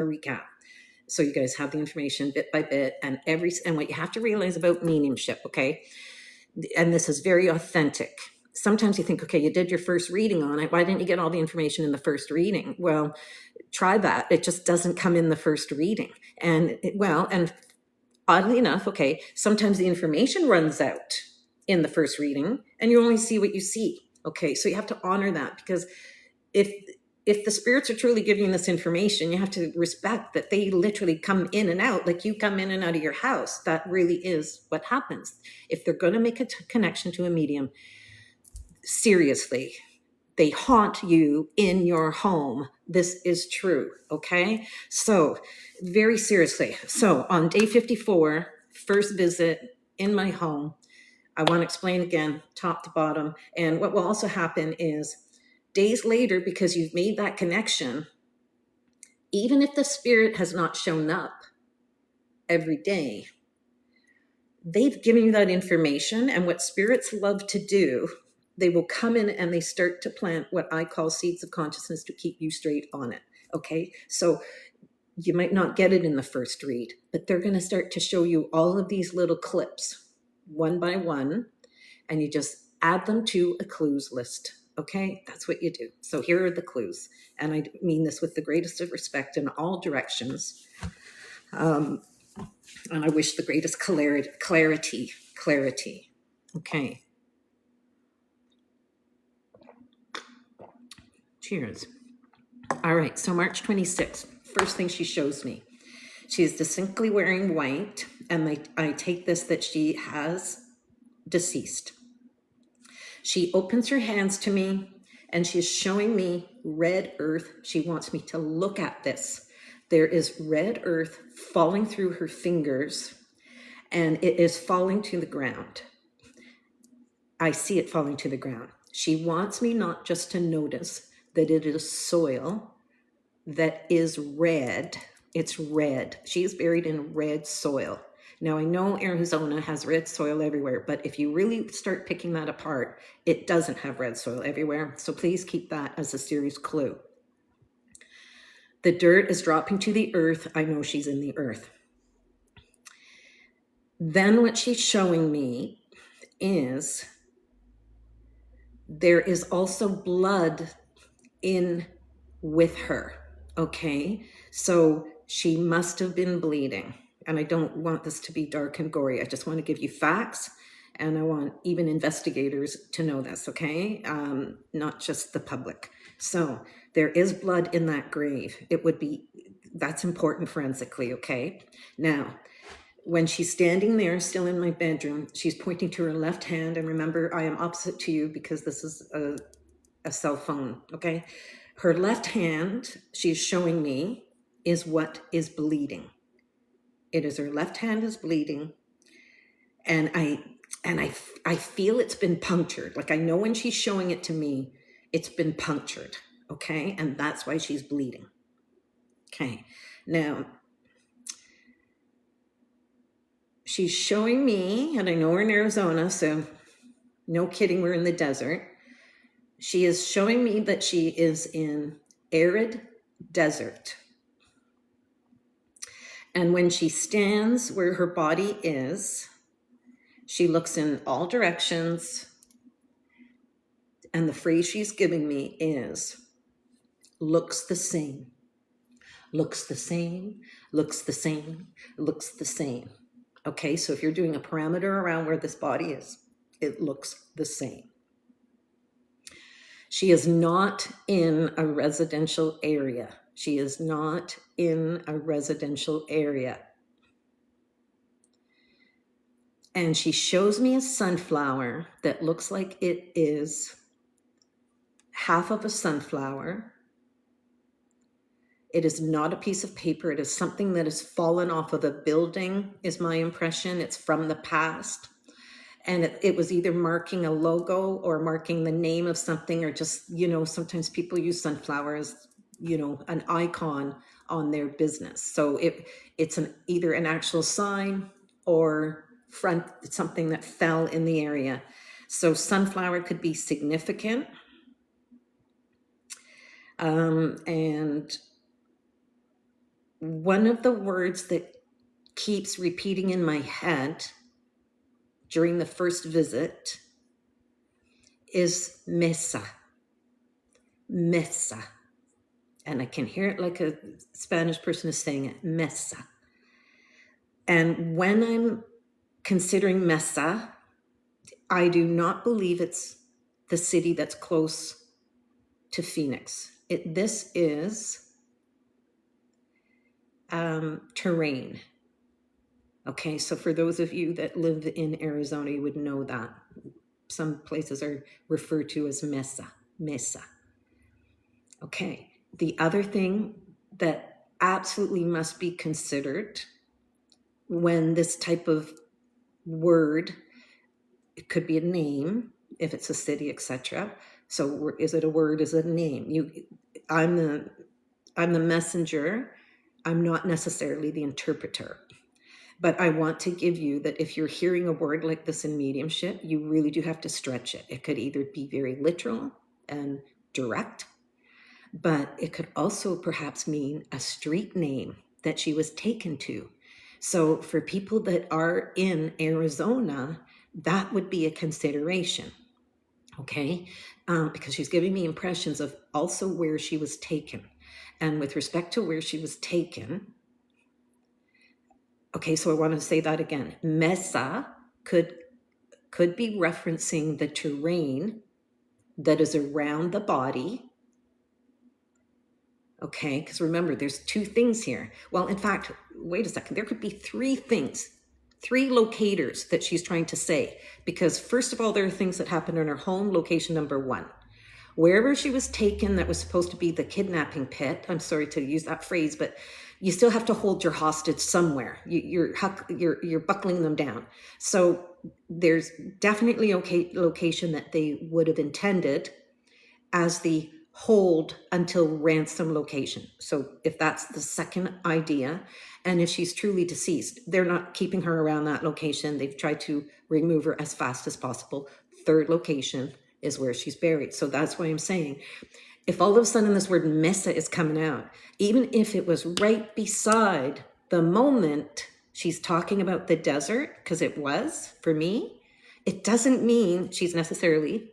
recap. So you guys have the information bit by bit, and what you have to realize about mediumship, okay? And this is very authentic. Sometimes you think, okay, you did your first reading on it. Why didn't you get all the information in the first reading? Well, try that. It just doesn't come in the first reading. And oddly enough, okay, sometimes the information runs out in the first reading and you only see what you see. Okay, so you have to honor that, because if the spirits are truly giving this information, you have to respect that they literally come in and out like you come in and out of your house. That really is what happens. If they're going to make a connection to a medium, seriously, they haunt you in your home. This is true, okay? So very seriously. So on day 54, first visit in my home, I want to explain again, top to bottom. And what will also happen is days later, because you've made that connection, even if the spirit has not shown up every day, they've given you that information. And what spirits love to do, they will come in and they start to plant what I call seeds of consciousness to keep you straight on it. Okay. So you might not get it in the first read, but they're going to start to show you all of these little clips one by one, and you just add them to a clues list. Okay. That's what you do. So here are the clues. And I mean this with the greatest of respect in all directions. And I wish the greatest clarity. Okay. Cheers. All right, so March 26th, first thing she shows me. She is distinctly wearing white, and I take this that she has deceased. She opens her hands to me, and she is showing me red earth. She wants me to look at this. There is red earth falling through her fingers, and it is falling to the ground. I see it falling to the ground. She wants me not just to notice that it is soil that is red. It's red. She is buried in red soil. Now, I know Arizona has red soil everywhere, but if you really start picking that apart, it doesn't have red soil everywhere. So please keep that as a serious clue. The dirt is dropping to the earth. I know she's in the earth. Then what she's showing me is there is also blood in with her. Okay, so she must have been bleeding. And I don't want this to be dark and gory. I just want to give you facts, and I want even investigators to know this, okay? Not just the public. So there is blood in that grave. That's important forensically, okay? Now, when she's standing there still in my bedroom, she's pointing to her left hand. And remember, I am opposite to you because this is a cell phone, okay? Her left hand, she's showing me, is what is bleeding. It is her left hand is bleeding. And I feel it's been punctured. Like I know when she's showing it to me, it's been punctured, okay? And that's why she's bleeding. Okay, now, she's showing me, and I know we're in Arizona, so no kidding, we're in the desert. She is showing me that she is in arid desert. And when she stands where her body is, she looks in all directions. And the phrase she's giving me is, looks the same, looks the same, looks the same, looks the same. Okay, so if you're doing a parameter around where this body is, it looks the same. She is not in a residential area. She is not in a residential area. And she shows me a sunflower that looks like it is half of a sunflower. It is not a piece of paper. It is something that has fallen off of a building, is my impression. It's from the past. And it was either marking a logo or marking the name of something, or just, sometimes people use sunflowers, an icon on their business. So it's either an actual sign or something that fell in the area. So sunflower could be significant. And one of the words that keeps repeating in my head during the first visit is mesa. Mesa. And I can hear it like a Spanish person is saying it, mesa. And when I'm considering Mesa, I do not believe it's the city that's close to Phoenix. This is terrain. Okay, so for those of you that live in Arizona, you would know that. Some places are referred to as Mesa. Mesa. Okay, the other thing that absolutely must be considered when this type of word, it could be a name, if it's a city, etc. So is it a word, is it a name? I'm the messenger. I'm not necessarily the interpreter. But I want to give you that if you're hearing a word like this in mediumship, you really do have to stretch it. It could either be very literal and direct, but it could also perhaps mean a street name that she was taken to. So for people that are in Arizona, that would be a consideration, okay? Because she's giving me impressions of also where she was taken. And with respect to where she was taken, okay, so I want to say that again. Mesa could be referencing the terrain that is around the body. Okay, because remember, there's two things here. Well, in fact, wait a second. There could be three things, three locators that she's trying to say. Because first of all, there are things that happened in her home, location number one. Wherever she was taken, that was supposed to be the kidnapping pit. I'm sorry to use that phrase, but you still have to hold your hostage somewhere. You're buckling them down. So there's definitely a location that they would have intended as the hold until ransom location. So if that's the second idea, and if she's truly deceased, they're not keeping her around that location. They've tried to remove her as fast as possible. Third location is where she's buried. So that's why I'm saying, if all of a sudden this word mesa is coming out, even if it was right beside the moment she's talking about the desert, because it was for me, it doesn't mean she's necessarily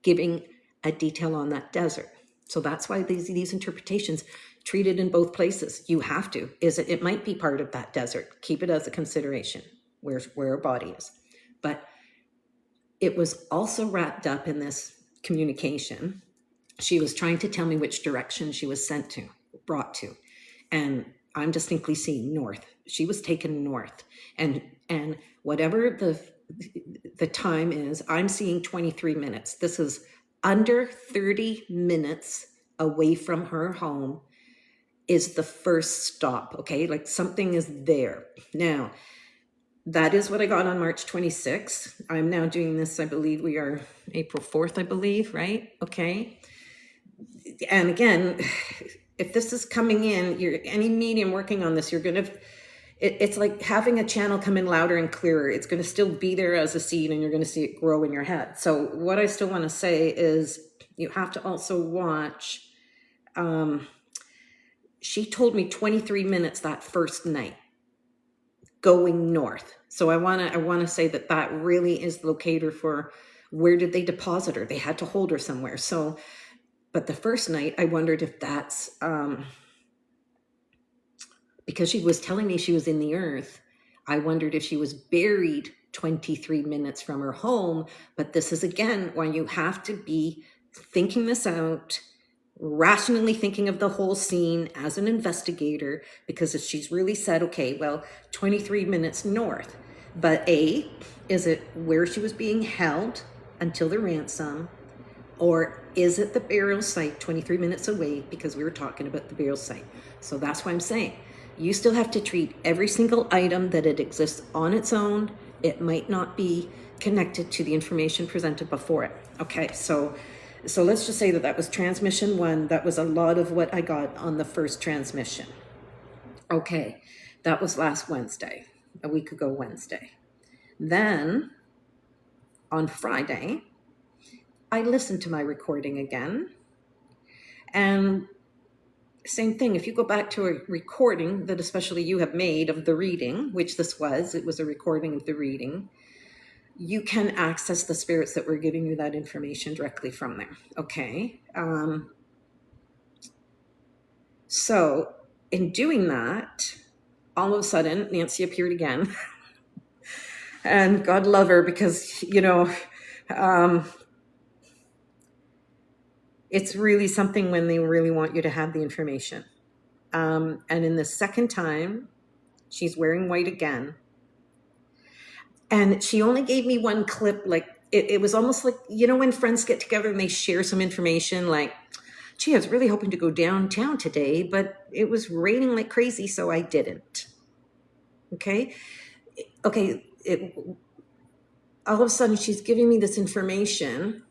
giving a detail on that desert. So that's why these interpretations treat it in both places. You have to, it might be part of that desert. Keep it as a consideration where her body is. But it was also wrapped up in this communication. She was trying to tell me which direction she was brought to. And I'm distinctly seeing north. She was taken north. And whatever the time is, I'm seeing 23 minutes. This is under 30 minutes away from her home is the first stop, okay? Like something is there. Now, that is what I got on March 26th. I'm now doing this, I believe we are April 4th, I believe, right? Okay. And again, if this is coming in, any medium working on this, it's like having a channel come in louder and clearer. It's going to still be there as a seed and you're going to see it grow in your head. So what I still want to say is you have to also watch. She told me 23 minutes that first night going north. So I want to say that really is the locator for where did they deposit her? They had to hold her somewhere. So, but the first night I wondered if that's, because she was telling me she was in the earth, I wondered if she was buried 23 minutes from her home. But this is, again, why you have to be thinking this out, rationally thinking of the whole scene as an investigator, because if she's really said, okay, well, 23 minutes north, but is it where she was being held until the ransom, or is it the burial site 23 minutes away, because we were talking about the burial site. So that's why I'm saying you still have to treat every single item that it exists on its own. It might not be connected to the information presented before it. Okay, so let's just say that was transmission one. That was a lot of what I got on the first transmission. Okay, that was last Wednesday, a week ago Wednesday. Then on Friday, I listened to my recording again, and same thing. If you go back to a recording that especially you have made of the reading, which this was, it was a recording of the reading, you can access the spirits that were giving you that information directly from there. Okay. So in doing that, all of a sudden, Nancy appeared again. And God love her, because, it's really something when they really want you to have the information. And in the second time, she's wearing white again. And she only gave me one clip. Like it was almost like, when friends get together and they share some information, like, gee, I was really hoping to go downtown today, but it was raining like crazy, so I didn't. Okay. All of a sudden she's giving me this information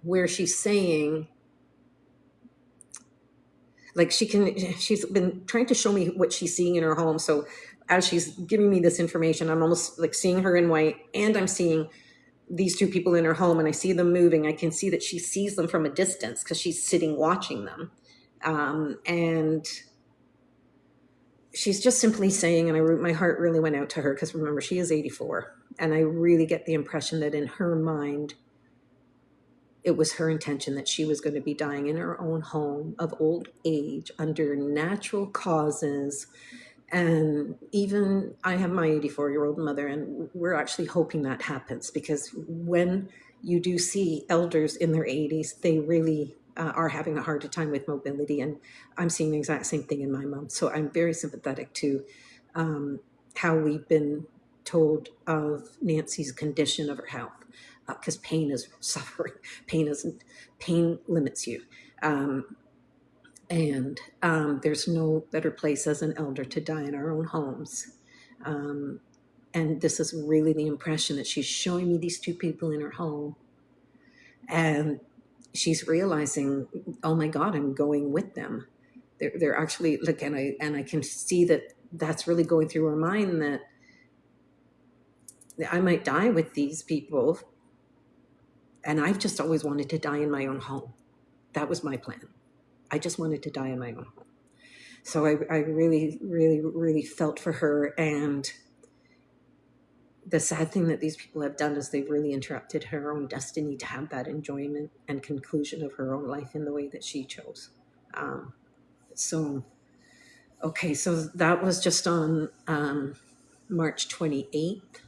where she's saying, like, she's been trying to show me what she's seeing in her home. So as she's giving me this information, I'm almost like seeing her in white, and I'm seeing these two people in her home, and I see them moving. I can see that she sees them from a distance because she's sitting watching them. And she's just simply saying, and my heart really went out to her, because remember, she is 84. And I really get the impression that in her mind, it was her intention that she was going to be dying in her own home of old age under natural causes. And even I have my 84-year-old mother, and we're actually hoping that happens, because when you do see elders in their 80s, they really are having a harder time with mobility. And I'm seeing the exact same thing in my mom. So I'm very sympathetic to how we've been told of Nancy's condition of her health, because pain is suffering. Pain limits you. And there's no better place as an elder to die in our own homes. And this is really the impression that she's showing me, these two people in her home. And she's realizing, oh my God, I'm going with them. They're actually, like, and I can see that that's really going through her mind, that I might die with these people. And I've just always wanted to die in my own home. That was my plan. I just wanted to die in my own home. So I really, really, really felt for her. And the sad thing that these people have done is they've really interrupted her own destiny to have that enjoyment and conclusion of her own life in the way that she chose. So that was just on March 28th.